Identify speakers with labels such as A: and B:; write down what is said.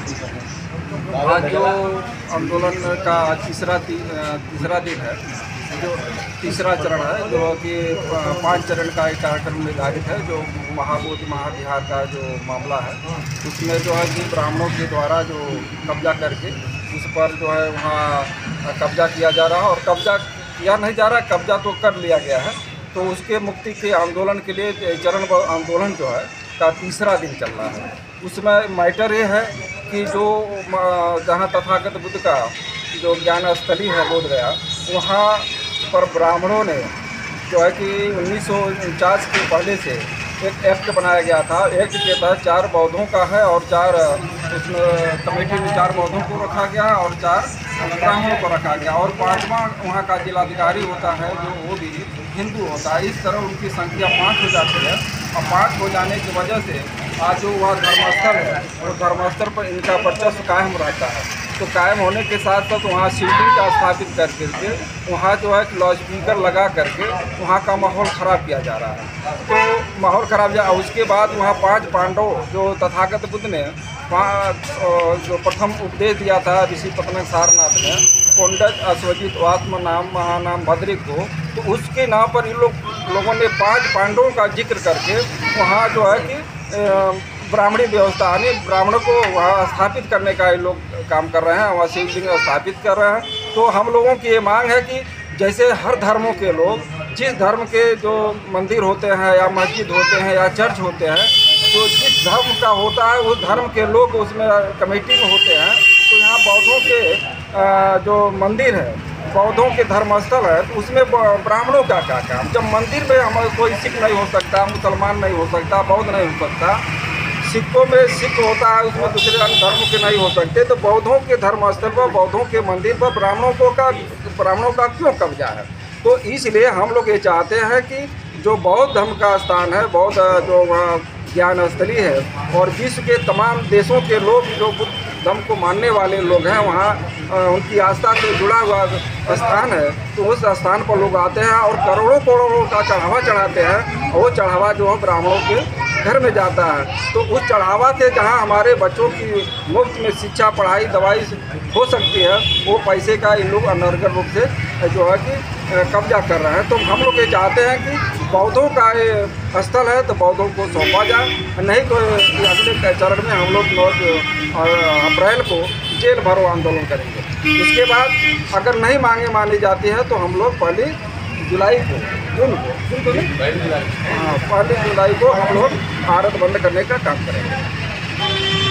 A: आज जो आंदोलन का तीसरा दिन है, जो तीसरा चरण है, जो कि 5 चरण का एक कार्यक्रम निर्धारित है। जो महाबोधि महाविहार का जो मामला है, उसमें जो है कि ब्राह्मणों के द्वारा जो कब्जा करके उस पर जो है वहाँ कब्जा किया जा रहा है, और कब्जा किया नहीं जा रहा, कब्जा तो कर लिया गया है। तो उसके मुक्ति के आंदोलन के लिए चरण आंदोलन जो है का तीसरा दिन चल रहा है। उसमें मैटर ये है कि जो जहाँ तथागत बुद्ध का जो ज्ञान स्थली है बोधगया, वहाँ पर ब्राह्मणों ने जो है कि 1949 के पहले से एक एक्ट बनाया गया था। एक्ट के तहत 4 बौद्धों का है और 4 उसमें कमेटी में 4 बौद्धों को रखा गया और 4 ब्राह्मणों को रखा गया, और 5वां वहाँ का जिलाधिकारी होता है जो वो भी हिंदू होता है। इस तरह उनकी संख्या 5 हो जाती है, और 5 हो जाने की वजह से आज जो वह धर्मस्थल है और धर्मस्थल पर इनका वर्चस्व कायम रहता है। तो कायम होने के साथ साथ वहाँ शिवलिंग का स्थापित करके वहाँ जो है लाउड स्पीकर लगा करके वहाँ का माहौल ख़राब किया जा रहा है। तो माहौल ख़राब जा, उसके बाद वहाँ 5 पांडव जो तथागत बुद्ध ने जो प्रथम उपदेश दिया था ऋषि पतनग सारनाथ ने, कोंडज अश्वजित वास्म नाम महानाम भद्रिक को, तो उसके नाम पर इन लोगों ने 5 पांडवों का जिक्र करके वहाँ जो है कि ब्राह्मणी व्यवस्था यानी ब्राह्मणों को वहाँ स्थापित करने का ये लोग काम कर रहे हैं, वहाँ शिवलिंग स्थापित कर रहे हैं। तो हम लोगों की ये मांग है कि जैसे हर धर्मों के लोग जिस धर्म के जो मंदिर होते हैं या मस्जिद होते हैं या चर्च होते हैं, तो जिस धर्म का होता है उस धर्म के लोग उसमें कमेटी में होते हैं। तो यहाँ बौद्धों के जो मंदिर है, बौद्धों के धर्मस्थल है, तो उसमें ब्राह्मणों का क्या काम? जब मंदिर में हमारा कोई सिख नहीं हो सकता, मुसलमान नहीं हो सकता, बौद्ध नहीं हो सकता, सिखों में सिख होता है, उसमें दूसरे अन्य धर्मों के नहीं हो सकते, तो बौद्धों के धर्मस्थल पर, बौद्धों के मंदिर पर ब्राह्मणों का क्यों कब्जा है? तो इसलिए हम लोग ये चाहते हैं कि जो बौद्ध धर्म का स्थान है, बौद्ध जो ज्ञान स्थली है, और विश्व के तमाम देशों के लोग जो बुद्ध धर्म को मानने वाले लोग हैं, वहाँ उनकी आस्था से जुड़ा हुआ स्थान है, तो उस स्थान पर लोग आते हैं और करोड़ों करोड़ों का चढ़ावा चढ़ाते हैं, और वो चढ़ावा जो है ब्राह्मणों के घर में जाता है। तो उस चढ़ावा से जहाँ हमारे बच्चों की मुफ्त में शिक्षा, पढ़ाई, दवाई हो सकती है, वो पैसे का इन लोग अनर्गल रूप से जो है कि कब्जा कर रहे हैं। तो हम लोग ये चाहते हैं कि बौद्धों का ये स्थल है तो बौद्धों को सौंपा जाए, नहीं तो अगले चरण में हम लोग 9 अप्रैल को जेल भरो आंदोलन करेंगे। उसके बाद अगर नहीं मांगे मानी जाती है तो हम लोग 1 जुलाई को पहली जुलाई को हम लोग भारत बंद करने का काम करेंगे।